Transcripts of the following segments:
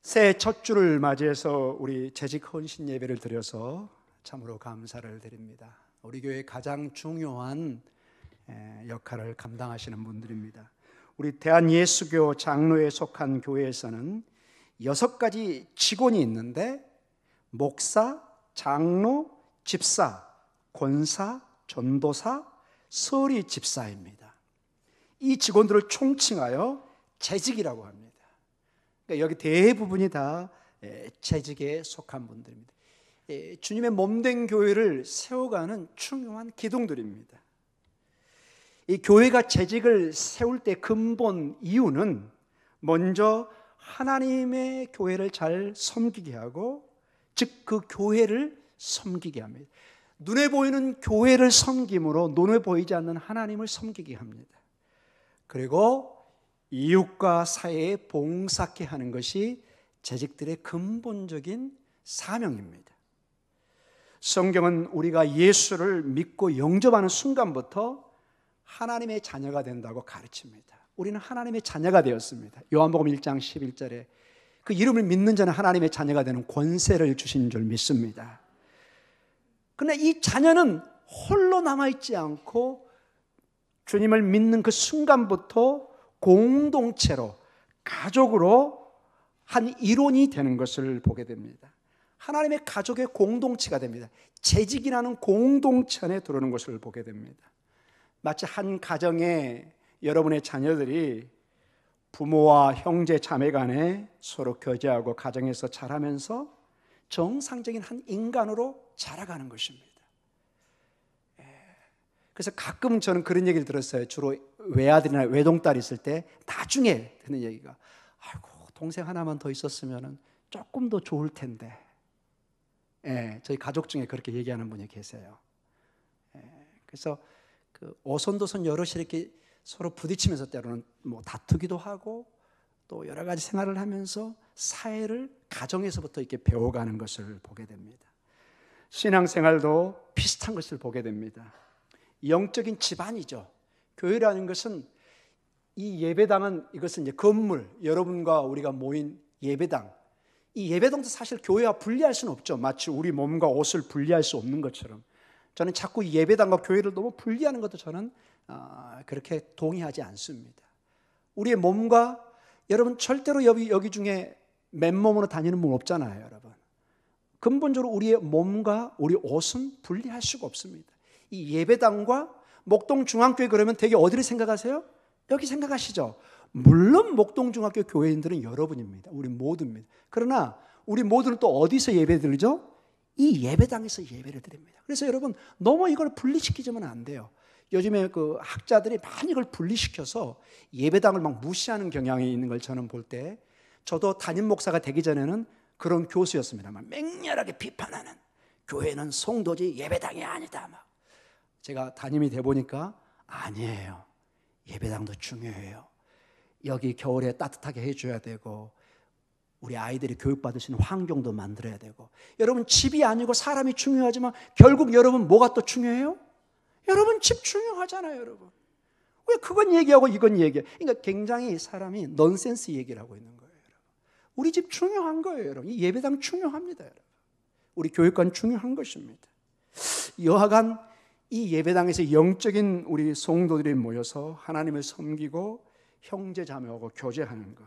새해 첫 주를 맞이해서 우리 재직 헌신 예배를 드려서 참으로 감사를 드립니다. 우리 교회의 가장 중요한 역할을 감당하시는 분들입니다. 우리 대한예수교 장로에 속한 교회에서는 6가지 직원이 있는데 목사, 장로, 집사, 권사, 전도사, 서리 집사입니다. 이 직원들을 총칭하여 재직이라고 합니다. 그러니까 여기 대부분이 다 재직에 속한 분들입니다. 주님의 몸된 교회를 세워가는 중요한 기둥들입니다. 이 교회가 재직을 세울 때 근본 이유는 먼저 하나님의 교회를 잘 섬기게 하고, 즉 그 교회를 섬기게 합니다. 눈에 보이는 교회를 섬김으로 눈에 보이지 않는 하나님을 섬기게 합니다. 그리고 이웃과 사회에 봉사케 하는 것이 재직들의 근본적인 사명입니다. 성경은 우리가 예수를 믿고 영접하는 순간부터 하나님의 자녀가 된다고 가르칩니다. 우리는 하나님의 자녀가 되었습니다. 요한복음 1장 11절에 그 이름을 믿는 자는 하나님의 자녀가 되는 권세를 주신 줄 믿습니다. 그러나 이 자녀는 홀로 남아있지 않고 주님을 믿는 그 순간부터 공동체로, 가족으로 한 일원이 되는 것을 보게 됩니다. 하나님의 가족의 공동체가 됩니다. 재직이라는 공동체 안에 들어오는 것을 보게 됩니다. 마치 한 가정에 여러분의 자녀들이 부모와 형제 자매 간에 서로 교제하고 가정에서 자라면서 정상적인 한 인간으로 자라가는 것입니다. 그래서 가끔 저는 그런 얘기를 들었어요. 주로 외아들이나 외동딸이 있을 때 나중에 듣는 얘기가, 아이고 동생 하나만 더 있었으면 조금 더 좋을 텐데. 저희 가족 중에 그렇게 얘기하는 분이 계세요. 그래서 그 오손도손 여럿이 이렇게 서로 부딪히면서 때로는 뭐 다투기도 하고 또 여러 가지 생활을 하면서 사회를 가정에서부터 이렇게 배워가는 것을 보게 됩니다. 신앙생활도 비슷한 것을 보게 됩니다. 영적인 집안이죠. 교회라는 것은, 이 예배당은 이것은 이제 건물, 여러분과 우리가 모인 예배당. 이 예배당도 사실 교회와 분리할 수는 없죠. 마치 우리 몸과 옷을 분리할 수 없는 것처럼. 저는 자꾸 이 예배당과 교회를 너무 분리하는 것도 저는 그렇게 동의하지 않습니다. 우리의 몸과, 여러분 절대로 여기 중에 맨몸으로 다니는 분 없잖아요, 여러분. 근본적으로 우리의 몸과 우리 옷은 분리할 수가 없습니다. 이 예배당과 목동중앙교회 그러면 되게 어디를 생각하세요? 여기 생각하시죠? 물론 목동중앙교 교회인들은 여러분입니다. 우리 모두입니다. 그러나 우리 모두는 또 어디서 예배 드리죠? 이 예배당에서 예배를 드립니다. 그래서 여러분 너무 이걸 분리시키지면 안 돼요. 요즘에 그 학자들이 많이 이걸 분리시켜서 예배당을 막 무시하는 경향이 있는 걸 저는 볼 때, 저도 담임 목사가 되기 전에는 그런 교수였습니다만 맹렬하게 비판하는, 교회는 성도지 예배당이 아니다 막. 제가 담임이 돼 보니까 아니에요. 예배당도 중요해요. 여기 겨울에 따뜻하게 해줘야 되고, 우리 아이들이 교육받을 수 있는 환경도 만들어야 되고. 여러분 집이 아니고 사람이 중요하지만 결국 여러분 뭐가 또 중요해요? 여러분 집 중요하잖아요, 여러분. 왜 그건 얘기하고 이건 얘기해? 그러니까 굉장히 사람이 넌센스 얘기를 하고 있는 거예요, 여러분. 우리 집 중요한 거예요, 여러분. 이 예배당 중요합니다, 여러분. 우리 교육관 중요한 것입니다. 여하간 이 예배당에서 영적인 우리 성도들이 모여서 하나님을 섬기고 형제 자매하고 교제하는 것,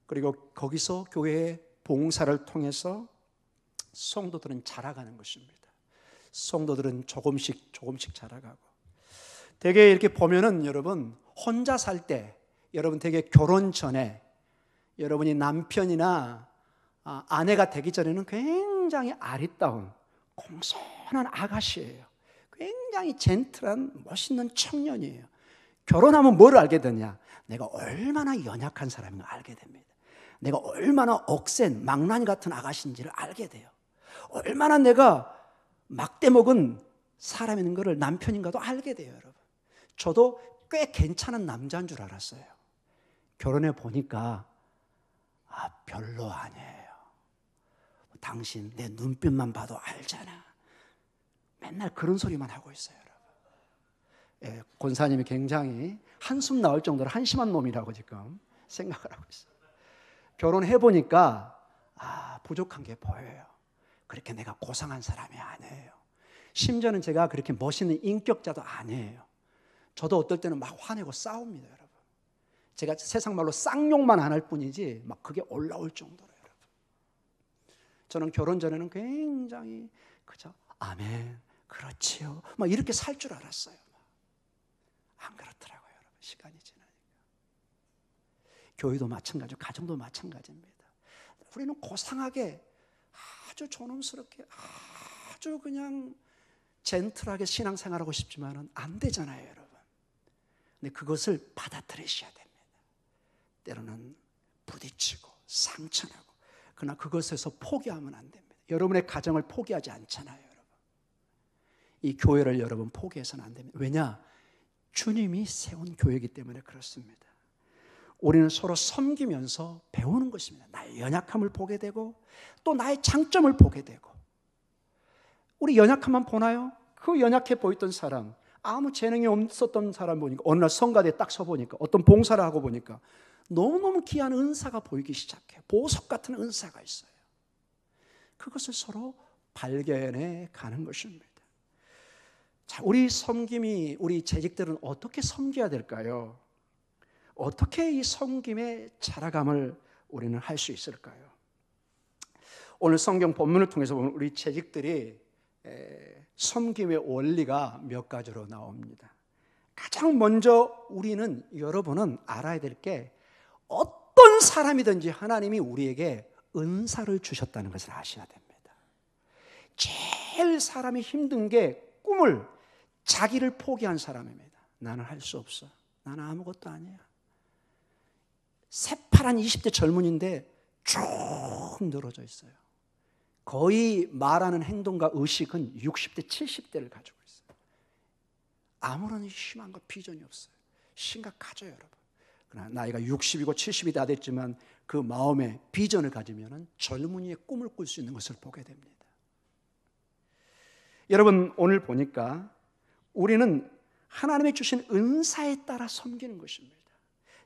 그리고 거기서 교회의 봉사를 통해서 성도들은 자라가는 것입니다. 성도들은 조금씩 자라가고, 되게 이렇게 보면은 여러분 혼자 살 때, 여러분 되게 결혼 전에 여러분이 남편이나 아내가 되기 전에는 굉장히 아리따운 공손한 아가씨예요. 굉장히 젠틀한 멋있는 청년이에요. 결혼하면 뭘 알게 되냐? 내가 얼마나 연약한 사람인가 알게 됩니다. 내가 얼마나 억센 망나니 같은 아가씨인지를 알게 돼요. 얼마나 내가 막대먹은 사람인 것을, 남편인가도 알게 돼요, 여러분. 저도 꽤 괜찮은 남자인 줄 알았어요. 결혼해 보니까 별로 아니에요. 당신 내 눈빛만 봐도 알잖아. 맨날 그런 소리만 하고 있어요, 여러분. 권사님이 굉장히 한숨 나올 정도로 한심한 놈이라고 지금 생각을 하고 있어요. 결혼해 보니까 부족한 게 보여요. 그렇게 내가 고상한 사람이 아니에요. 심지어는 제가 그렇게 멋있는 인격자도 아니에요. 저도 어떨 때는 막 화내고 싸웁니다, 여러분. 제가 세상 말로 쌍욕만 안 할 뿐이지 막 그게 올라올 정도로, 여러분. 저는 결혼 전에는 굉장히 그저 아멘, 그렇지요, 막 이렇게 살 줄 알았어요. 안 그렇더라고요, 여러분. 시간이 지나니까. 교회도 마찬가지고 가정도 마찬가지입니다. 우리는 고상하게 아주 존엄스럽게 아주 그냥 젠틀하게 신앙생활하고 싶지만은 안 되잖아요, 여러분. 근데 그것을 받아들이셔야 됩니다. 때로는 부딪히고 상처나고, 그러나 그것에서 포기하면 안 됩니다. 여러분의 가정을 포기하지 않잖아요, 여러분. 이 교회를 여러분 포기해서는 안 됩니다. 왜냐? 주님이 세운 교회이기 때문에 그렇습니다. 우리는 서로 섬기면서 배우는 것입니다. 나의 연약함을 보게 되고 또 나의 장점을 보게 되고. 우리 연약함만 보나요? 그 연약해 보였던 사람, 아무 재능이 없었던 사람 보니까 어느 날 성가대에 딱 서보니까 어떤 봉사를 하고 보니까 너무너무 귀한 은사가 보이기 시작해요. 보석 같은 은사가 있어요. 그것을 서로 발견해 가는 것입니다. 자, 우리 섬김이, 우리 재직들은 어떻게 섬겨야 될까요? 어떻게 이 섬김의 자라감을 우리는 할 수 있을까요? 오늘 성경 본문을 통해서 보면 우리 재직들이 섬김의 원리가 몇 가지로 나옵니다. 가장 먼저 우리는, 여러분은 알아야 될 게, 어떤 사람이든지 하나님이 우리에게 은사를 주셨다는 것을 아셔야 됩니다. 제일 사람이 힘든 게 꿈을, 자기를 포기한 사람입니다. 나는 할 수 없어. 나는 아무것도 아니야. 새파란 20대 젊은이인데 쭉 늘어져 있어요. 거의 말하는 행동과 의식은 60대, 70대를 가지고 있어요. 아무런 희망과 비전이 없어요. 심각하죠, 여러분. 그러나 나이가 60이고 70이 다 됐지만 그 마음에 비전을 가지면 젊은이의 꿈을 꿀 수 있는 것을 보게 됩니다. 여러분, 오늘 보니까 우리는 하나님이 주신 은사에 따라 섬기는 것입니다.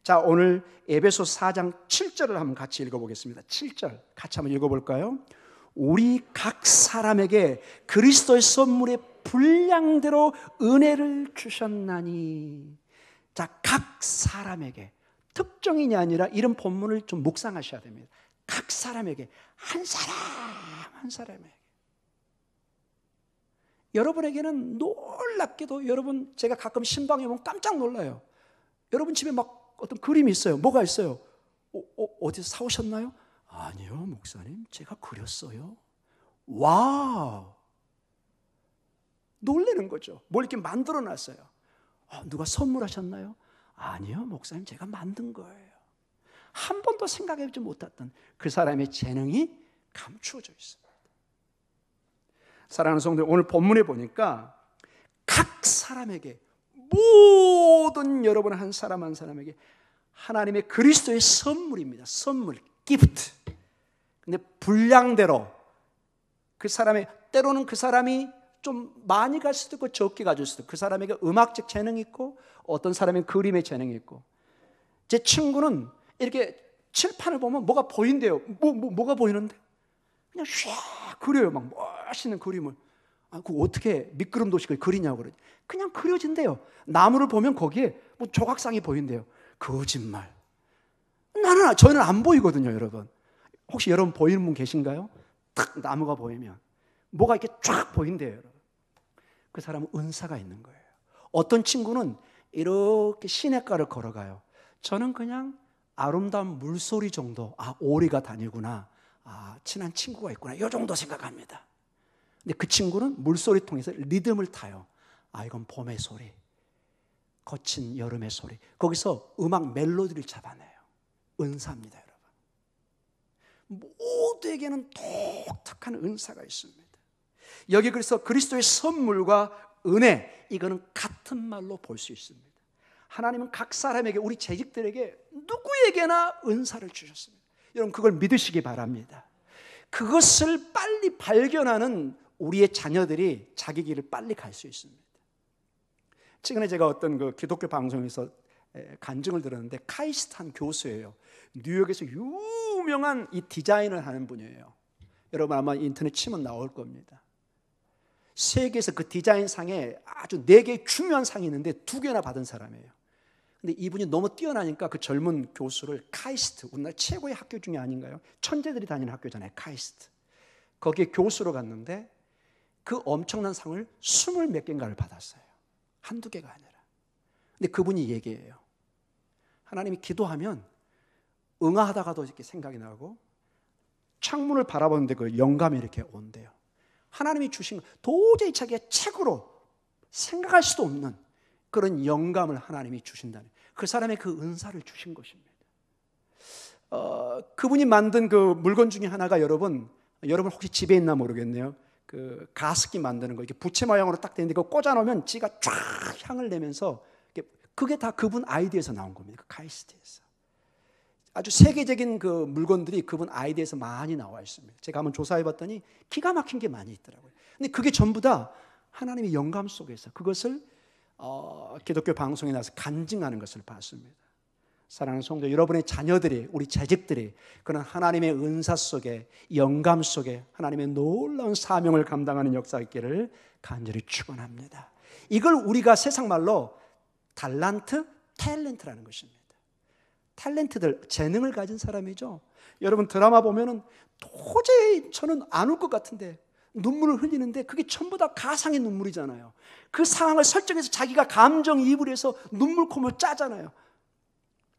자, 오늘 에베소 4장 7절을 한번 같이 읽어보겠습니다. 7절 같이 한번 읽어볼까요? 우리 각 사람에게 그리스도의 선물의 분량대로 은혜를 주셨나니. 자, 각 사람에게, 특정인이 아니라 이런 본문을 좀 묵상하셔야 됩니다. 각 사람에게, 한 사람 한 사람에게. 여러분에게는 놀랍게도, 여러분 제가 가끔 신방에 오면 깜짝 놀라요. 여러분 집에 막 어떤 그림이 있어요. 뭐가 있어요? 어디서 사오셨나요? 아니요, 목사님, 제가 그렸어요. 와우! 놀라는 거죠. 뭘 이렇게 만들어 놨어요. 누가 선물하셨나요? 아니요, 목사님, 제가 만든 거예요. 한 번도 생각해보지 못했던 그 사람의 재능이 감추어져 있습니다. 사랑하는 성도들, 오늘 본문에 보니까 각 사람에게, 모든 여러분 한 사람 한 사람에게 하나님의 그리스도의 선물입니다. 선물, 기프트. 근데 분량대로 그 사람의, 때로는 그 사람이 좀 많이 갈 수도 있고 적게 가질 수도 있고, 그 사람에게 음악적 재능이 있고 어떤 사람은 그림의 재능이 있고. 제 친구는 이렇게 칠판을 보면 뭐가 보인대요. 뭐가 보이는데? 그냥 쫙 그려요. 막 멋있는 그림을. 그거 어떻게 미끄럼 도식을 그리냐고 그러지. 그냥 그려진대요. 나무를 보면 거기에 뭐 조각상이 보인대요. 거짓말. 저는 안 보이거든요, 여러분. 혹시 여러분 보이는 분 계신가요? 탁 나무가 보이면 뭐가 이렇게 쫙 보인대요, 여러분. 그 사람은 은사가 있는 거예요. 어떤 친구는 이렇게 시냇가를 걸어가요. 저는 그냥 아름다운 물소리 정도, 오리가 다니구나, 친한 친구가 있구나, 이 정도 생각합니다. 근데 그 친구는 물소리 통해서 리듬을 타요. 이건 봄의 소리, 거친 여름의 소리. 거기서 음악 멜로디를 잡아내요. 은사입니다, 여러분. 모두에게는 독특한 은사가 있습니다. 여기 그래서 그리스도의 선물과 은혜, 이거는 같은 말로 볼 수 있습니다. 하나님은 각 사람에게, 우리 재직들에게 누구에게나 은사를 주셨습니다. 여러분, 그걸 믿으시기 바랍니다. 그것을 빨리 발견하는 우리의 자녀들이 자기 길을 빨리 갈 수 있습니다. 최근에 제가 어떤 그 기독교 방송에서 간증을 들었는데 카이스트 한 교수예요. 뉴욕에서 유명한 이 디자인을 하는 분이에요. 여러분 아마 인터넷 치면 나올 겁니다. 세계에서 그 디자인 상에 아주 4개의 중요한 상이 있는데 2개나 받은 사람이에요. 근데 이분이 너무 뛰어나니까 그 젊은 교수를 카이스트, 우리나라 최고의 학교 중에 아닌가요? 천재들이 다니는 학교잖아요, 카이스트. 거기에 교수로 갔는데 그 엄청난 상을 20몇 개인가를 받았어요. 한두 개가 아니라. 근데 그분이 얘기해요. 하나님이 기도하면 응하다가도 이렇게 생각이 나고 창문을 바라보는데 그 영감이 이렇게 온대요. 하나님이 주신 도저히 자기가 책으로 생각할 수도 없는 그런 영감을 하나님이 주신다는, 그 사람의 그 은사를 주신 것입니다. 그분이 만든 그 물건 중에 하나가 여러분 혹시 집에 있나 모르겠네요. 그 가습기 만드는 거, 이렇게 부채 모양으로 딱 되는데 그거 꽂아놓으면 지가 쫙 향을 내면서, 그게 다 그분 아이디어에서 나온 겁니다. 그 카이스트에서. 아주 세계적인 그 물건들이 그분 아이디어에서 많이 나와 있습니다. 제가 한번 조사해봤더니 기가 막힌 게 많이 있더라고요. 근데 그게 전부 다 하나님의 영감 속에서 그것을 기독교 방송에 나와서 간증하는 것을 봤습니다. 사랑하는 성도, 여러분의 자녀들이, 우리 재직들이 그런 하나님의 은사 속에, 영감 속에 하나님의 놀라운 사명을 감당하는 역사 있기를 간절히 축원합니다. 이걸 우리가 세상 말로 달란트, 탤런트라는 것입니다. 탤런트들, 재능을 가진 사람이죠. 여러분 드라마 보면은 도저히 저는 안 울 것 같은데 눈물을 흘리는데 그게 전부 다 가상의 눈물이잖아요. 그 상황을 설정해서 자기가 감정이입을 해서 눈물 콧물 짜잖아요.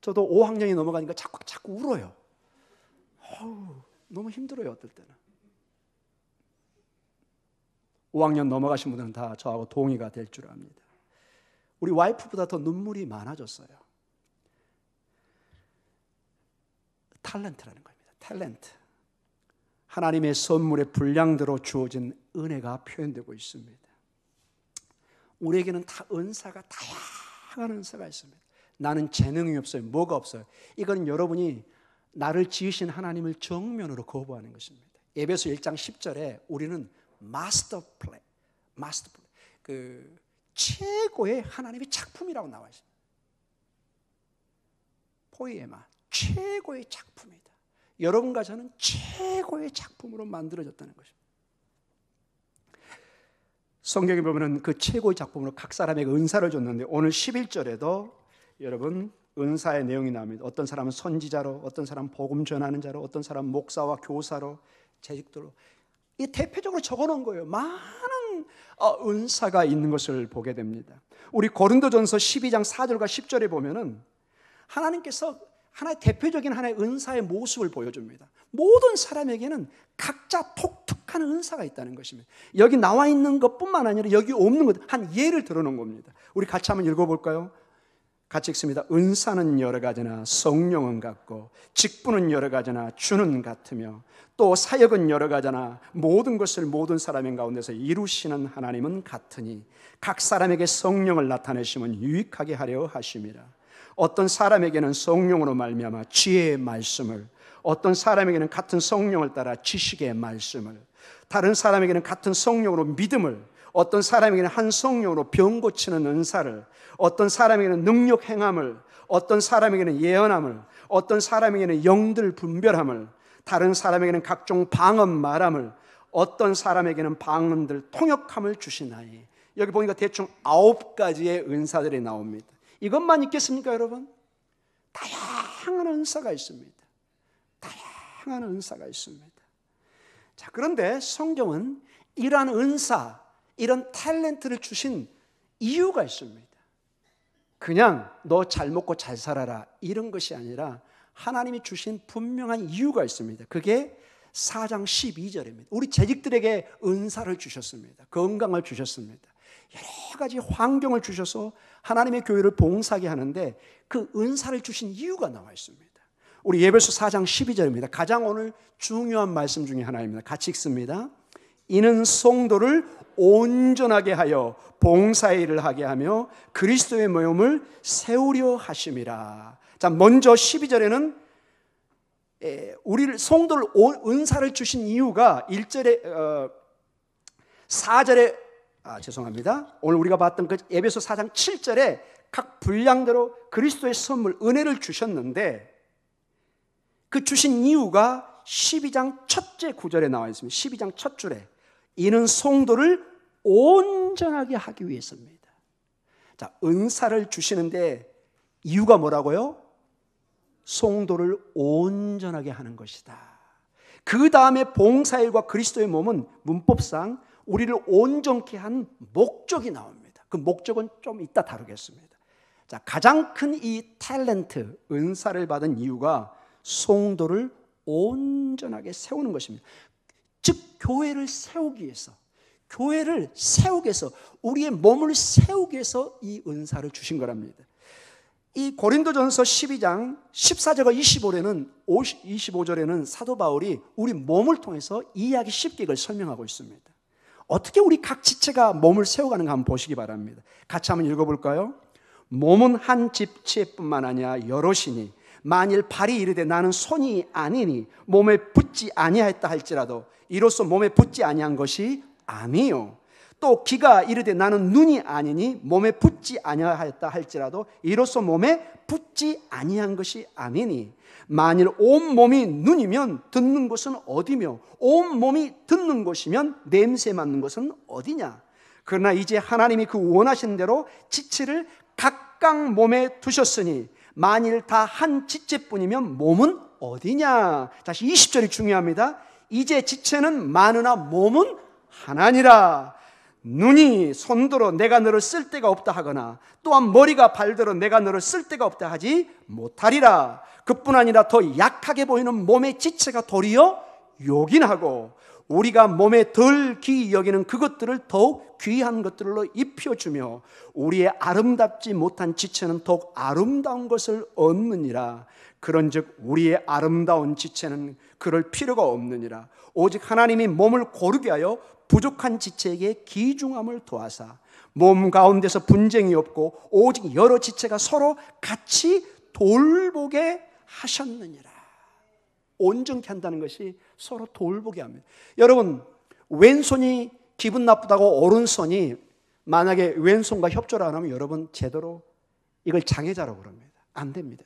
저도 5학년이 넘어가니까 자꾸 울어요. 너무 힘들어요, 어떨 때는. 5학년 넘어가신 분들은 다 저하고 동의가 될 줄 압니다. 우리 와이프보다 더 눈물이 많아졌어요. 탤런트라는 겁니다. 탤런트. 하나님의 선물의 분량대로 주어진 은혜가 표현되고 있습니다. 우리에게는 다 은사가, 다양한 은사가 있습니다. 나는 재능이 없어요. 뭐가 없어요? 이건 여러분이 나를 지으신 하나님을 정면으로 거부하는 것입니다. 에베소 1장 10절에 우리는 마스터 플레이, 그 최고의 하나님의 작품이라고 나와 있습니다. 포이에마, 최고의 작품이다. 여러분과 저는 최고의 작품으로 만들어졌다는 것입니다. 성경에 보면 그 최고의 작품으로 각 사람에게 은사를 줬는데 오늘 11절에도 여러분 은사의 내용이 나옵니다. 어떤 사람은 선지자로, 어떤 사람은 복음 전하는 자로, 어떤 사람은 목사와 교사로, 재직도로, 이 대표적으로 적어놓은 거예요. 많은 은사가 있는 것을 보게 됩니다. 우리 고린도전서 12장 4절과 10절에 보면은 하나님께서 하나의 대표적인 하나의 은사의 모습을 보여줍니다. 모든 사람에게는 각자 독특한 은사가 있다는 것입니다. 여기 나와 있는 것뿐만 아니라 여기 없는 것, 한 예를 들어놓은 겁니다. 우리 같이 한번 읽어볼까요? 같이 읽습니다. 은사는 여러 가지나 성령은 같고, 직분은 여러 가지나 주는 같으며, 또 사역은 여러 가지나 모든 것을 모든 사람 가운데서 이루시는 하나님은 같으니 각 사람에게 성령을 나타내시면 유익하게 하려 하심이라. 어떤 사람에게는 성령으로 말미암아 지혜의 말씀을, 어떤 사람에게는 같은 성령을 따라 지식의 말씀을, 다른 사람에게는 같은 성령으로 믿음을, 어떤 사람에게는 한 성령으로 병 고치는 은사를, 어떤 사람에게는 능력 행함을, 어떤 사람에게는 예언함을, 어떤 사람에게는 영들 분별함을, 다른 사람에게는 각종 방언 말함을, 어떤 사람에게는 방언들 통역함을 주시나니. 여기 보니까 대충 9가지의 은사들이 나옵니다. 이것만 있겠습니까, 여러분? 다양한 은사가 있습니다. 다양한 은사가 있습니다. 자, 그런데 성경은 이러한 은사, 이런 탤런트를 주신 이유가 있습니다. 그냥 너 잘 먹고 잘 살아라 이런 것이 아니라 하나님이 주신 분명한 이유가 있습니다. 그게 4장 12절입니다. 우리 재직들에게 은사를 주셨습니다. 건강을 주셨습니다. 여러 가지 환경을 주셔서 하나님의 교회를 봉사하게 하는데 그 은사를 주신 이유가 나와 있습니다. 우리 에베소 4장 12절입니다. 가장 오늘 중요한 말씀 중에 하나입니다. 같이 읽습니다. 이는 성도를 온전하게 하여 봉사의 일을 하게 하며 그리스도의 모형을 세우려 하심이라. 자, 먼저 12절에는 우리를 성도를 은사를 주신 이유가 1절에 4절에 죄송합니다. 오늘 우리가 봤던 그 에베소 4장 7절에 각 분량대로 그리스도의 선물, 은혜를 주셨는데 그 주신 이유가 12장 첫째 구절에 나와 있습니다. 12장 첫 줄에 이는 성도를 온전하게 하기 위해서입니다. 자, 은사를 주시는데 이유가 뭐라고요? 성도를 온전하게 하는 것이다. 그 다음에 봉사일과 그리스도의 몸은 문법상 우리를 온전케 한 목적이 나옵니다. 그 목적은 좀 이따 다루겠습니다. 자, 가장 큰 이 탤런트, 은사를 받은 이유가 성도를 온전하게 세우는 것입니다. 즉 교회를 세우기 위해서, 교회를 세우기 위해서, 우리의 몸을 세우기 위해서 이 은사를 주신 거랍니다. 이 고린도전서 12장 14절과 25절에는 사도 바울이 우리 몸을 통해서 이해하기 쉽게 이걸 설명하고 있습니다. 어떻게 우리 각 지체가 몸을 세워가는가 한번 보시기 바랍니다. 같이 한번 읽어볼까요? 몸은 한 지체뿐만 아니라 여럿이니 만일 발이 이르되 나는 손이 아니니 몸에 붙지 아니하였다 할지라도 이로써 몸에 붙지 아니한 것이 아니요. 또 귀가 이르되 나는 눈이 아니니 몸에 붙지 아니하였다 할지라도 이로써 몸에 붙지 아니한 것이 아니니 만일 온 몸이 눈이면 듣는 것은 어디며 온 몸이 듣는 것이면 냄새 맡는 것은 어디냐. 그러나 이제 하나님이 그 원하신 대로 지체를 각각 몸에 두셨으니 만일 다 한 지체뿐이면 몸은 어디냐. 다시 20절이 중요합니다. 이제 지체는 많으나 몸은 하나니라. 눈이 손들어 내가 너를 쓸 데가 없다 하거나 또한 머리가 발들어 내가 너를 쓸 데가 없다 하지 못하리라. 그뿐 아니라 더 약하게 보이는 몸의 지체가 도리어 요긴하고 우리가 몸에 덜 귀히 여기는 그것들을 더욱 귀한 것들로 입혀주며 우리의 아름답지 못한 지체는 더욱 아름다운 것을 얻느니라. 그런즉 우리의 아름다운 지체는 그럴 필요가 없느니라. 오직 하나님이 몸을 고르게 하여 부족한 지체에게 귀중함을 더하사 몸 가운데서 분쟁이 없고 오직 여러 지체가 서로 같이 돌보게 하셨느니라. 온전케 한다는 것이 서로 돌보게 합니다. 여러분, 왼손이 기분 나쁘다고 오른손이 만약에 왼손과 협조를 안 하면 여러분 제대로 이걸 장애자라고 그럽니다. 안 됩니다.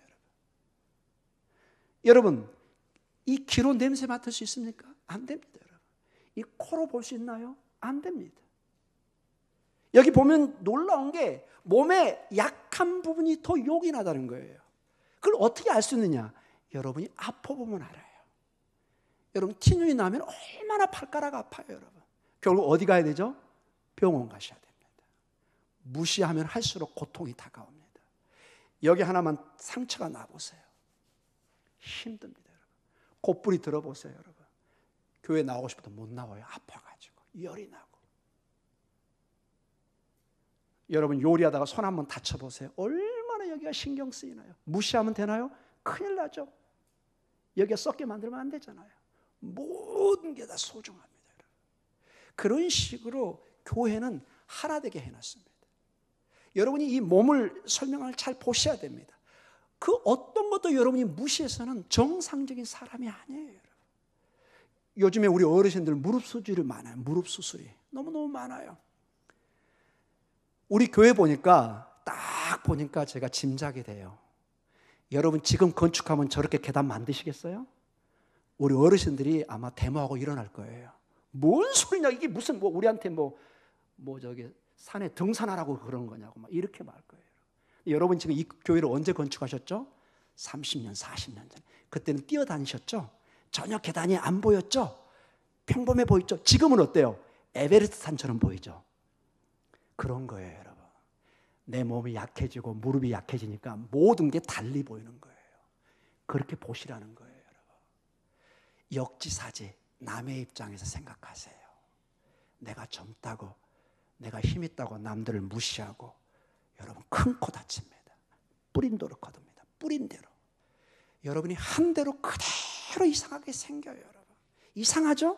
여러분, 이 귀로 냄새 맡을 수 있습니까? 안 됩니다. 여러분. 이 코로 볼 수 있나요? 안 됩니다. 여기 보면 놀라운 게 몸에 약한 부분이 더 요긴하다는 거예요. 그걸 어떻게 알 수 있느냐? 여러분이 아파보면 알아요. 여러분 티눈이 나면 얼마나 발가락 아파요. 여러분 결국 어디 가야 되죠? 병원 가셔야 됩니다. 무시하면 할수록 고통이 다가옵니다. 여기 하나만 상처가 나보세요. 힘듭니다. 여러분 곧불이 들어보세요. 여러분 교회 나오고 싶어도 못 나와요. 아파가지고 열이 나고. 여러분 요리하다가 손 한번 다쳐보세요. 얼마나 여기가 신경 쓰이나요? 무시하면 되나요? 큰일 나죠. 여기가 썩게 만들면 안 되잖아요. 모든 게 다 소중합니다. 여러분. 그런 식으로 교회는 하나 되게 해놨습니다. 여러분이 이 몸을 설명을 잘 보셔야 됩니다. 그 어떤 것도 여러분이 무시해서는 정상적인 사람이 아니에요. 여러분. 요즘에 우리 어르신들 무릎 수술이 많아요. 무릎 수술이 너무너무 많아요. 우리 교회 보니까 딱 보니까 제가 짐작이 돼요. 여러분 지금 건축하면 저렇게 계단 만드시겠어요? 우리 어르신들이 아마 데모하고 일어날 거예요. 뭔 소리냐 이게 무슨 뭐 우리한테 뭐 저기 산에 등산하라고 그런 거냐고 막 이렇게 말 거예요. 여러분 지금 이 교회를 언제 건축하셨죠? 30년, 40년 전에. 그때는 뛰어다니셨죠? 전혀 계단이 안 보였죠? 평범해 보였죠? 지금은 어때요? 에베레스트 산처럼 보이죠? 그런 거예요, 여러분. 내 몸이 약해지고 무릎이 약해지니까 모든 게 달리 보이는 거예요. 그렇게 보시라는 거예요, 여러분. 역지사지, 남의 입장에서 생각하세요. 내가 젊다고, 내가 힘있다고 남들을 무시하고 여러분 큰 코 다칩니다. 뿌린 대로 거둡니다. 뿌린 대로. 여러분이 한 대로 그대로 이상하게 생겨요, 여러분. 이상하죠?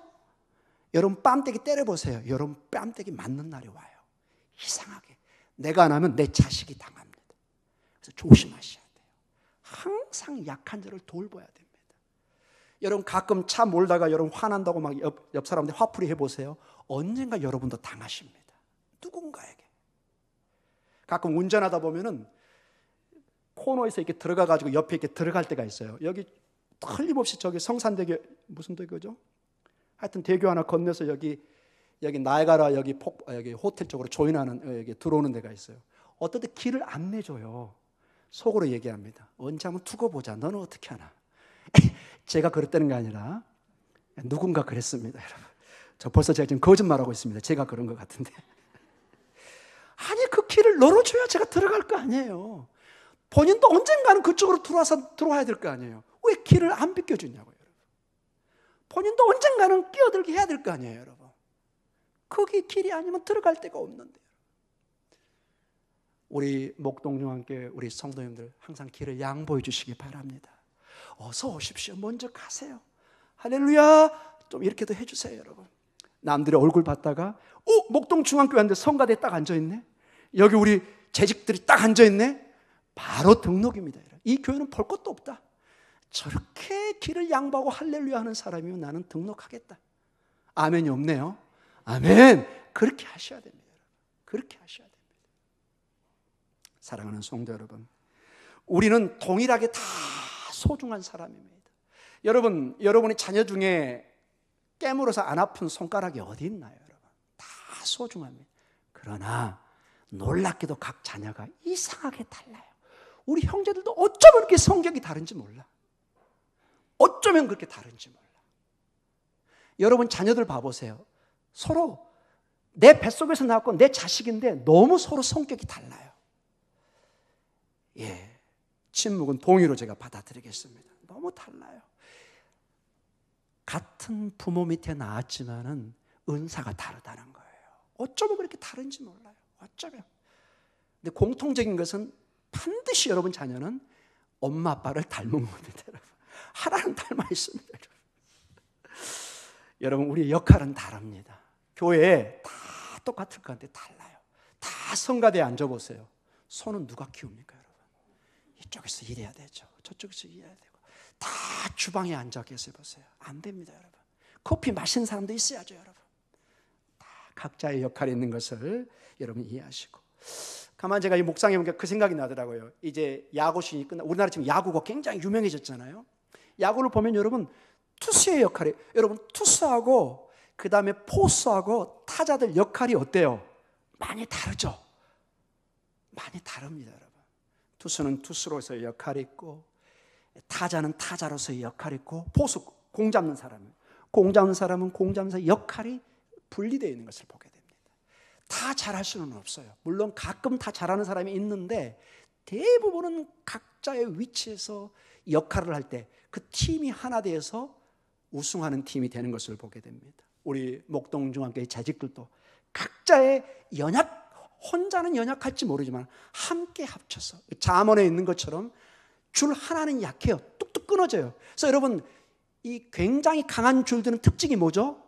여러분 뺨때기 때려보세요. 여러분 뺨때기 맞는 날이 와요. 이상하게. 내가 안 하면 내 자식이 당합니다. 그래서 조심하셔야 돼요. 항상 약한 자를 돌봐야 됩니다. 여러분 가끔 차 몰다가 여러분 화난다고 막 옆 사람한테 화풀이 해보세요. 언젠가 여러분도 당하십니다. 누군가에게. 가끔 운전하다 보면은 코너에서 이렇게 들어가가지고 옆에 이렇게 들어갈 때가 있어요. 여기 틀림없이 저기 성산대교 무슨 대교죠? 하여튼 대교 하나 건너서 여기 나이가라 여기 호텔 쪽으로 조인하는 여기 들어오는 데가 있어요. 어떤 때 길을 안 내줘요. 속으로 얘기합니다. 언제 한번 두고 보자. 너는 어떻게 하나? 제가 그랬다는 게 아니라 누군가 그랬습니다, 여러분. 저 벌써 제가 지금 거짓말하고 있습니다. 제가 그런 것 같은데. 아니 그 길을 열어줘야 제가 들어갈 거 아니에요. 본인도 언젠가는 그쪽으로 들어와야 될 거 아니에요. 왜 길을 안 비켜주냐고요, 여러분. 본인도 언젠가는 끼어들게 해야 될 거 아니에요, 여러분. 거기 길이 아니면 들어갈 데가 없는데. 우리 목동중앙교회 우리 성도님들 항상 길을 양보해 주시기 바랍니다. 어서 오십시오. 먼저 가세요. 할렐루야. 좀 이렇게도 해주세요, 여러분. 남들의 얼굴 봤다가 목동중앙교회 왔는데 성가대에 딱 앉아있네. 여기 우리 재직들이 딱 앉아있네. 바로 등록입니다. 이 교회는 볼 것도 없다. 저렇게 길을 양보하고 할렐루야 하는 사람이면 나는 등록하겠다. 아멘이 없네요. 아멘. 그렇게 하셔야 됩니다. 그렇게 하셔야 됩니다. 사랑하는 성도 여러분, 우리는 동일하게 다 소중한 사람입니다. 여러분, 여러분의 자녀 중에 깨물어서 안 아픈 손가락이 어디 있나요, 여러분? 다 소중합니다. 그러나 놀랍게도 각 자녀가 이상하게 달라요. 우리 형제들도 어쩌면 그렇게 성격이 다른지 몰라. 어쩌면 그렇게 다른지 몰라. 여러분 자녀들 봐보세요. 서로 내 뱃속에서 나왔고 내 자식인데 너무 서로 성격이 달라요. 예, 침묵은 동의로 제가 받아들이겠습니다. 너무 달라요. 같은 부모 밑에 나왔지만은 은사가 다르다는 거예요. 어쩌면 그렇게 다른지 몰라요. 어쩌면. 근데 공통적인 것은 반드시 여러분 자녀는 엄마 아빠를 닮은 겁니다. 여러분. 하나는 닮아 있습니다. 여러분 우리의 역할은 다릅니다. 교회에 다 똑같을 것 같은데 달라요. 다 성가대에 앉아보세요. 손은 누가 키웁니까, 여러분? 이쪽에서 일해야 되죠. 저쪽에서 일해야 되고. 다 주방에 앉아 계세요. 보세요. 안 됩니다, 여러분. 커피 마시는 사람도 있어야죠, 여러분. 다 각자의 역할이 있는 것을 여러분 이해하시고. 가만 제가 이 묵상해 보니까 그 생각이 나더라고요. 이제 야구 시즌이 끝나. 우리나라 지금 야구가 굉장히 유명해졌잖아요. 야구를 보면 여러분 투수의 역할이, 여러분 투수하고 그 다음에 포수하고 타자들 역할이 어때요? 많이 다르죠. 많이 다릅니다, 여러분. 투수는 투수로서의 역할이 있고, 타자는 타자로서의 역할이 있고, 포수 공 잡는 사람은 공 잡는 사람은 공 잡는 사람의 역할이 분리되어 있는 것을 보게 됩니다. 다 잘할 수는 없어요. 물론 가끔 다 잘하는 사람이 있는데 대부분은 각자의 위치에서 역할을 할 때 그 팀이 하나 되어서 우승하는 팀이 되는 것을 보게 됩니다. 우리 목동중앙교회 재직들도 각자의 혼자는 연약할지 모르지만 함께 합쳐서 잠언에 있는 것처럼 줄 하나는 약해요. 뚝뚝 끊어져요. 그래서 여러분 이 굉장히 강한 줄들은 특징이 뭐죠?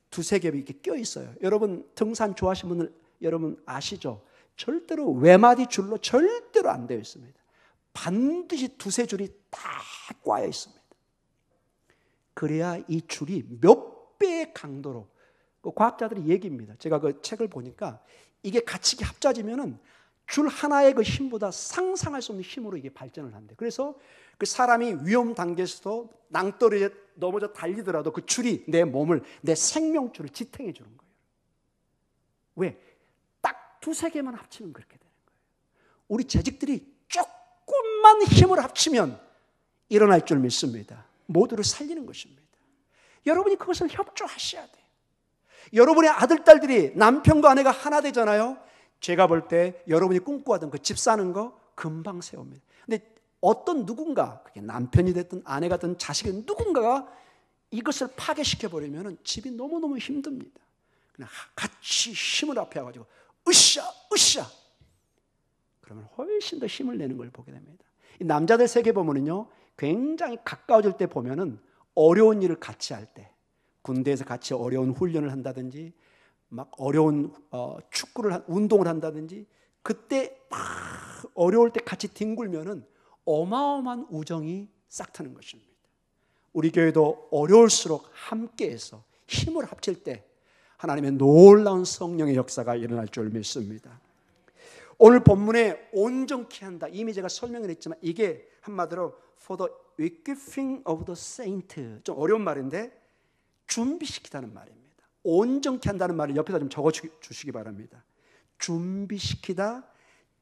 두세 겹이 이렇게 껴 있어요. 여러분 등산 좋아하시는 분들 여러분 아시죠? 절대로 외마디 줄로 절대로 안 되어 있습니다. 반드시 두세 줄이 딱 꽈여 있습니다. 그래야 이 줄이 몇 배의 강도로, 그 과학자들이 얘기입니다. 제가 그 책을 보니까 이게 같이 합쳐지면은 줄 하나의 그 힘보다 상상할 수 없는 힘으로 이게 발전을 한대. 그래서 그 사람이 위험 단계에서도 낭떠러지에 넘어져 달리더라도 그 줄이 내 몸을, 내 생명줄을 지탱해 주는 거예요. 왜? 딱 두세 개만 합치면 그렇게 되는 거예요. 우리 재직들이 조금만 힘을 합치면 일어날 줄 믿습니다. 모두를 살리는 것입니다. 여러분이 그것을 협조하셔야 돼요. 여러분의 아들, 딸들이 남편과 아내가 하나 되잖아요. 제가 볼 때 여러분이 꿈꿔왔던 그 집 사는 거 금방 세웁니다. 근데 어떤 누군가, 그게 남편이 됐든 아내가 됐든 자식이 됐든 누군가가 이것을 파괴시켜버리면 집이 너무너무 힘듭니다. 그냥 같이 힘을 합해가지고 으쌰 으쌰 그러면 훨씬 더 힘을 내는 걸 보게 됩니다. 이 남자들 세계 보면은요 굉장히 가까워질 때 보면은 어려운 일을 같이 할 때, 군대에서 같이 어려운 훈련을 한다든지 막 어려운 운동을 한다든지 그때 막 어려울 때 같이 뒹굴면은 어마어마한 우정이 싹 트는 것입니다. 우리 교회도 어려울수록 함께해서 힘을 합칠 때 하나님의 놀라운 성령의 역사가 일어날 줄 믿습니다. 오늘 본문에 온전케 한다. 이미 제가 설명을 했지만 이게 한마디로 for the equipping of the saint. 좀 어려운 말인데 준비시키다는 말입니다. 온전케 한다는 말을 옆에다 좀 적어주시기 바랍니다. 준비시키다,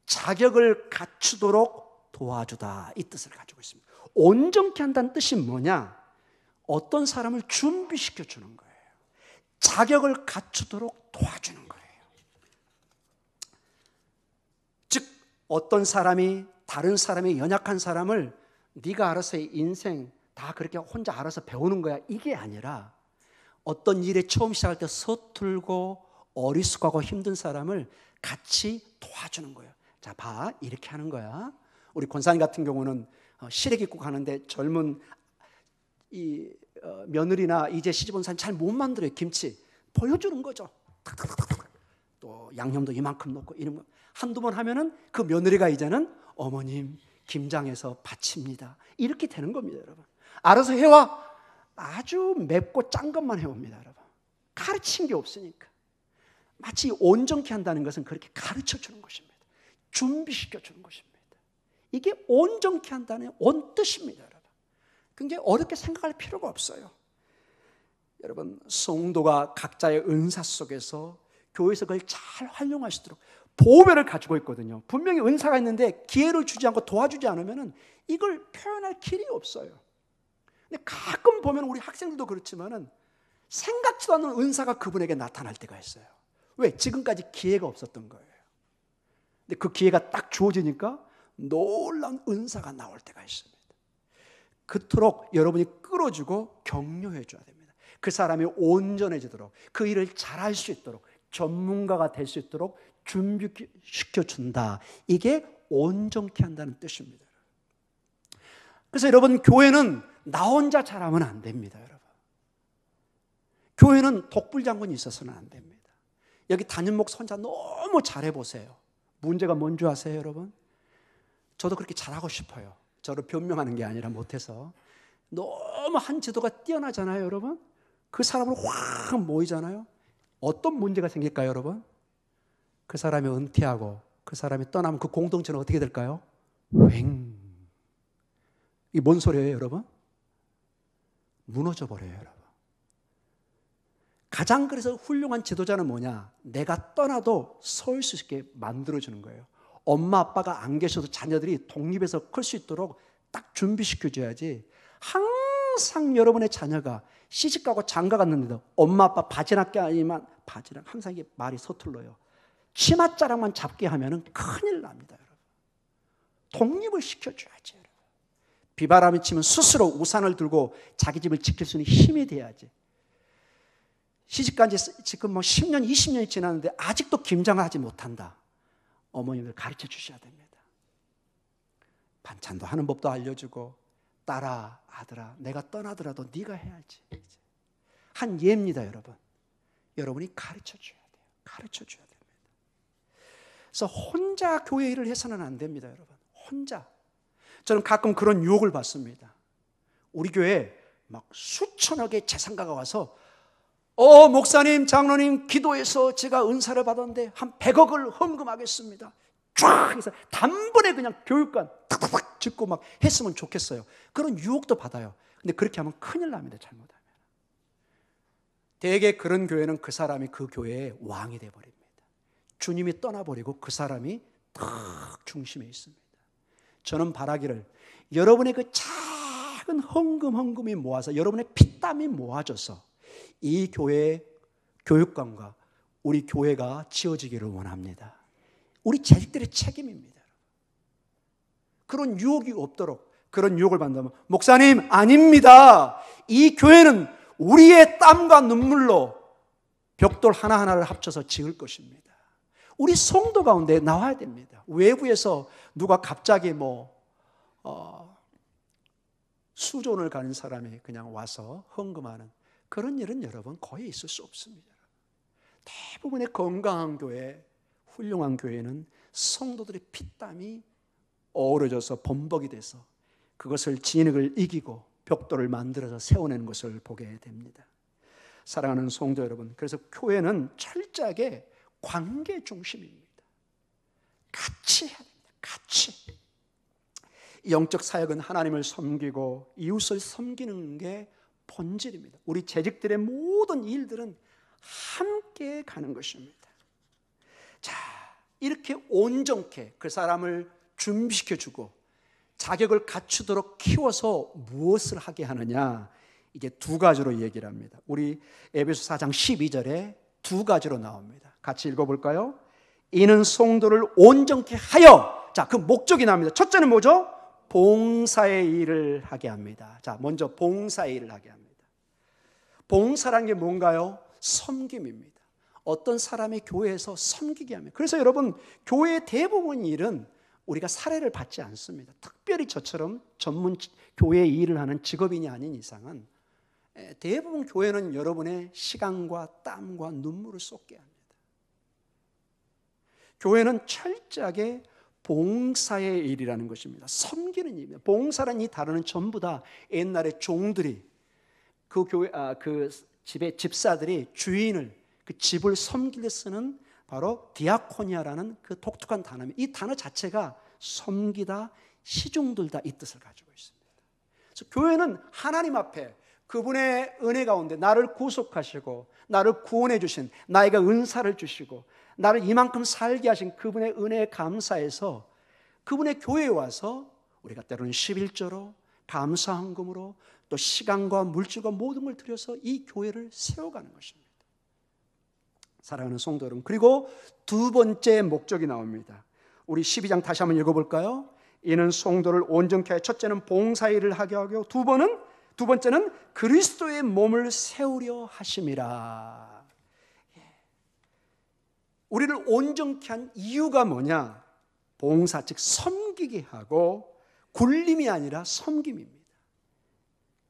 자격을 갖추도록 도와주다, 이 뜻을 가지고 있습니다. 온전케 한다는 뜻이 뭐냐? 어떤 사람을 준비시켜 주는 거예요. 자격을 갖추도록 도와주는 거예요. 즉 어떤 사람이 다른 사람이 연약한 사람을 네가 알아서 인생 다 그렇게 혼자 알아서 배우는 거야, 이게 아니라 어떤 일에 처음 시작할 때 서툴고 어리숙하고 힘든 사람을 같이 도와주는 거예요. 자, 봐, 이렇게 하는 거야. 우리 권사님 같은 경우는 시래기 입고 가는데 젊은 이 며느리나 이제 시집 온 사람 잘 못 만들어요. 김치 보여주는 거죠. 또 양념도 이만큼 넣고 이런 거 한두 번 하면은 그 며느리가 이제는 어머님 김장해서 바칩니다, 이렇게 되는 겁니다. 여러분, 알아서 해와. 아주 맵고 짠 것만 해옵니다. 여러분, 가르친 게 없으니까. 마치 온전케 한다는 것은 그렇게 가르쳐 주는 것입니다. 준비시켜 주는 것입니다. 이게 온전케 한다는 온 뜻입니다. 여러분, 굉장히 어렵게 생각할 필요가 없어요. 여러분, 성도가 각자의 은사 속에서 교회에서 그걸 잘 활용할 수 있도록 보배를 가지고 있거든요. 분명히 은사가 있는데 기회를 주지 않고 도와주지 않으면 이걸 표현할 길이 없어요. 근데 가끔 보면 우리 학생들도 그렇지만은 생각지도 않는 은사가 그분에게 나타날 때가 있어요. 왜? 지금까지 기회가 없었던 거예요. 근데 그 기회가 딱 주어지니까 놀라운 은사가 나올 때가 있습니다. 그토록 여러분이 끌어주고 격려해 줘야 됩니다. 그 사람이 온전해지도록, 그 일을 잘할 수 있도록, 전문가가 될 수 있도록 준비시켜 준다. 이게 온전케 한다는 뜻입니다. 그래서 여러분, 교회는 나 혼자 잘하면 안 됩니다. 여러분, 교회는 독불장군이 있어서는 안 됩니다. 여기 담임 목사 혼자 너무 잘해보세요. 문제가 뭔 줄 아세요, 여러분? 저도 그렇게 잘하고 싶어요. 저를 변명하는 게 아니라 못해서. 너무 한 지도가 뛰어나잖아요, 여러분. 그 사람으로 확 모이잖아요. 어떤 문제가 생길까요, 여러분? 그 사람이 은퇴하고 그 사람이 떠나면 그 공동체는 어떻게 될까요? 휑. 이게 뭔 소리예요, 여러분? 무너져 버려요, 여러분. 가장 그래서 훌륭한 지도자는 뭐냐? 내가 떠나도 설 수 있게 만들어주는 거예요. 엄마 아빠가 안 계셔도 자녀들이 독립해서 클 수 있도록 딱 준비시켜줘야지. 항상 여러분의 자녀가 시집가고 장가 갔는데도 엄마 아빠 바지락게 아니면 바지락, 항상 이게 말이 서툴러요. 치맛자락만 잡게 하면 큰일 납니다, 여러분. 독립을 시켜줘야지, 여러분. 비바람이 치면 스스로 우산을 들고 자기 집을 지킬 수 있는 힘이 돼야지. 시집간 지 지금 10년, 20년이 지났는데 아직도 김장을 하지 못한다. 어머님들 가르쳐 주셔야 됩니다. 반찬도 하는 법도 알려주고, 딸아, 아들아, 내가 떠나더라도 네가 해야지. 한 예입니다, 여러분. 여러분이 가르쳐 줘야 돼요. 가르쳐 줘야 됩니다. 그래서 혼자 교회 일을 해서는 안 됩니다, 여러분. 혼자. 저는 가끔 그런 유혹을 받습니다. 우리 교회에 막 수천억의 재산가가 와서 목사님, 장로님, 기도해서 제가 은사를 받았는데 한 100억을 헌금하겠습니다. 쫙 해서 단번에 그냥 교육관 탁탁탁 짓고 막 했으면 좋겠어요. 그런 유혹도 받아요. 근데 그렇게 하면 큰일 납니다, 잘못하면. 대개 그런 교회는 그 사람이 그 교회의 왕이 되어버립니다. 주님이 떠나버리고 그 사람이 딱 중심에 있습니다. 저는 바라기를 여러분의 그 작은 헌금이 모아서 여러분의 피땀이 모아져서 이 교회의 교육관과 우리 교회가 지어지기를 원합니다. 우리 재직들의 책임입니다. 그런 유혹이 없도록. 그런 유혹을 받는다면 목사님, 아닙니다. 이 교회는 우리의 땀과 눈물로 벽돌 하나하나를 합쳐서 지을 것입니다. 우리 성도 가운데 나와야 됩니다. 외부에서 누가 갑자기 수존을 가는 사람이 그냥 와서 헌금하는 그런 일은 여러분 거의 있을 수 없습니다. 대부분의 건강한 교회, 훌륭한 교회는 성도들의 피땀이 어우러져서 범벅이 돼서 그것을 진흙을 이기고 벽돌을 만들어서 세워내는 것을 보게 됩니다. 사랑하는 성도 여러분, 그래서 교회는 철저하게 관계 중심입니다. 같이 해야 됩니다. 같이. 영적 사역은 하나님을 섬기고 이웃을 섬기는 게 본질입니다. 우리 재직들의 모든 일들은 함께 가는 것입니다. 자, 이렇게 온전케 그 사람을 준비시켜주고 자격을 갖추도록 키워서 무엇을 하게 하느냐, 이제 두 가지로 얘기를 합니다. 우리 에베소 4장 12절에 두 가지로 나옵니다. 같이 읽어볼까요? 이는 성도를 온전케 하여, 자, 그 목적이 나옵니다. 첫째는 뭐죠? 봉사의 일을 하게 합니다. 자, 먼저 봉사의 일을 하게 합니다. 봉사란 게 뭔가요? 섬김입니다. 어떤 사람이 교회에서 섬기게 합니다. 그래서 여러분, 교회의 대부분 일은 우리가 사례를 받지 않습니다. 특별히 저처럼 전문 교회 일을 하는 직업인이 아닌 이상은 대부분 교회는 여러분의 시간과 땀과 눈물을 쏟게 합니다. 교회는 철저하게 봉사의 일이라는 것입니다. 섬기는 일입니다. 봉사라는 이 단어는 전부 다 옛날에 종들이 그 교회 그 집의 집사들이 주인을 그 집을 섬길 때 쓰는 바로 디아코니아라는 그 독특한 단어입니다. 이 단어 자체가 섬기다, 시중들다 이 뜻을 가지고 있습니다. 그래서 교회는 하나님 앞에 그분의 은혜 가운데 나를 구속하시고 나를 구원해 주신, 나에게 은사를 주시고 나를 이만큼 살게 하신 그분의 은혜에 감사해서 그분의 교회에 와서 우리가 때로는 11조로 감사헌금으로 또 시간과 물질과 모든 걸 들여서 이 교회를 세워가는 것입니다. 사랑하는 성도 여러분, 그리고 두 번째 목적이 나옵니다. 우리 12장 다시 한번 읽어볼까요? 이는 성도를 온전케 하여, 첫째는 봉사일을 하게 하고 두 번째는 그리스도의 몸을 세우려 하심이라. 우리를 온전케 한 이유가 뭐냐? 봉사, 즉 섬기게 하고 굴림이 아니라 섬김입니다.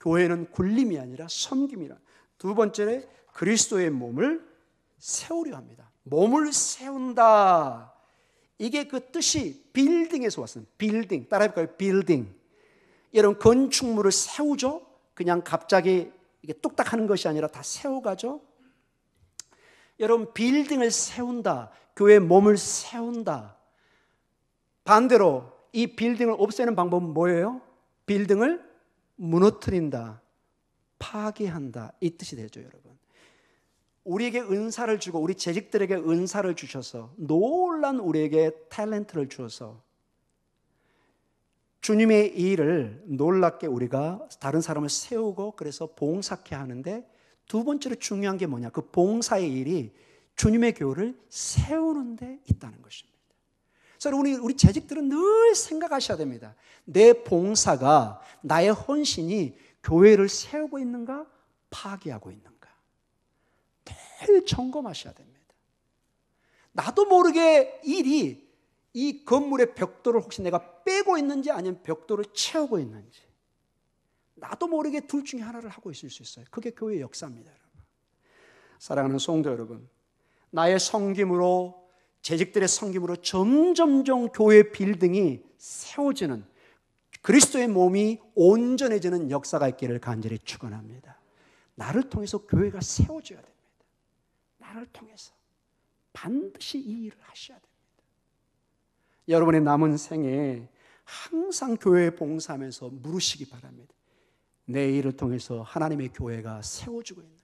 교회는 굴림이 아니라 섬김이라. 두 번째는 그리스도의 몸을 세우려 합니다. 몸을 세운다. 이게 그 뜻이 빌딩에서 왔습니다. 빌딩, 따라해볼까요? 빌딩. 여러분, 건축물을 세우죠? 그냥 갑자기 이게 뚝딱 하는 것이 아니라 다 세워가죠? 여러분, 빌딩을 세운다. 교회의 몸을 세운다. 반대로 이 빌딩을 없애는 방법은 뭐예요? 빌딩을 무너뜨린다, 파괴한다, 이 뜻이 되죠. 여러분, 우리에게 은사를 주고 우리 재직들에게 은사를 주셔서 놀란 우리에게 탤런트를 주어서 주님의 일을 놀랍게 우리가 다른 사람을 세우고 그래서 봉사케 하는데, 두 번째로 중요한 게 뭐냐? 그 봉사의 일이 주님의 교회를 세우는 데 있다는 것입니다. 그래서 우리 재직들은 늘 생각하셔야 됩니다. 내 봉사가, 나의 헌신이 교회를 세우고 있는가, 파괴하고 있는가, 늘 점검하셔야 됩니다. 나도 모르게 일이 이 건물의 벽돌을 혹시 내가 빼고 있는지 아니면 벽돌을 채우고 있는지, 나도 모르게 둘 중에 하나를 하고 있을 수 있어요. 그게 교회의 역사입니다. 여러분, 사랑하는 성도 여러분, 나의 섬김으로, 재직들의 섬김으로 점점점 교회 빌딩이 세워지는, 그리스도의 몸이 온전해지는 역사가 있기를 간절히 축원합니다. 나를 통해서 교회가 세워져야 됩니다. 나를 통해서 반드시 이 일을 하셔야 됩니다. 여러분의 남은 생에 항상 교회에 봉사하면서 물으시기 바랍니다. 내 일을 통해서 하나님의 교회가 세워지고 있는가?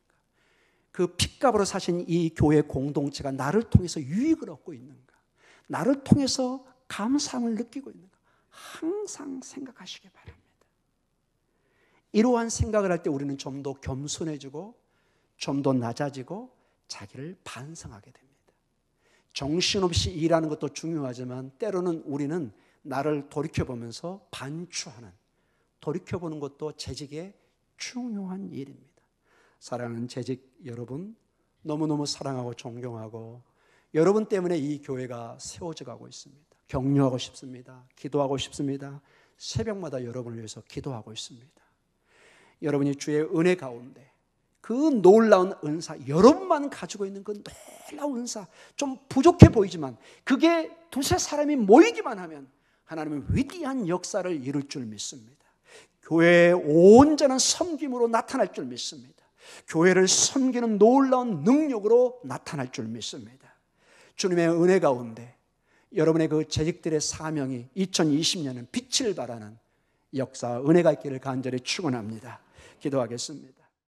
그 핏값으로 사신 이 교회 공동체가 나를 통해서 유익을 얻고 있는가? 나를 통해서 감사함을 느끼고 있는가? 항상 생각하시기 바랍니다. 이러한 생각을 할 때 우리는 좀 더 겸손해지고 좀 더 낮아지고 자기를 반성하게 됩니다. 정신없이 일하는 것도 중요하지만 때로는 우리는 나를 돌이켜보면서 반추하는, 돌이켜보는 것도 재직의 중요한 일입니다. 사랑하는 재직 여러분, 너무너무 사랑하고 존경하고 여러분 때문에 이 교회가 세워져 가고 있습니다. 격려하고 싶습니다. 기도하고 싶습니다. 새벽마다 여러분을 위해서 기도하고 있습니다. 여러분이 주의 은혜 가운데 그 놀라운 은사, 여러분만 가지고 있는 그 놀라운 은사, 좀 부족해 보이지만 그게 두세 사람이 모이기만 하면 하나님은 위대한 역사를 이룰 줄 믿습니다. 교회의 온전한 섬김으로 나타날 줄 믿습니다. 교회를 섬기는 놀라운 능력으로 나타날 줄 믿습니다. 주님의 은혜 가운데 여러분의 그 재직들의 사명이 2020년은 빛을 발하는 역사와 은혜가 있기를 간절히 축원합니다. 기도하겠습니다.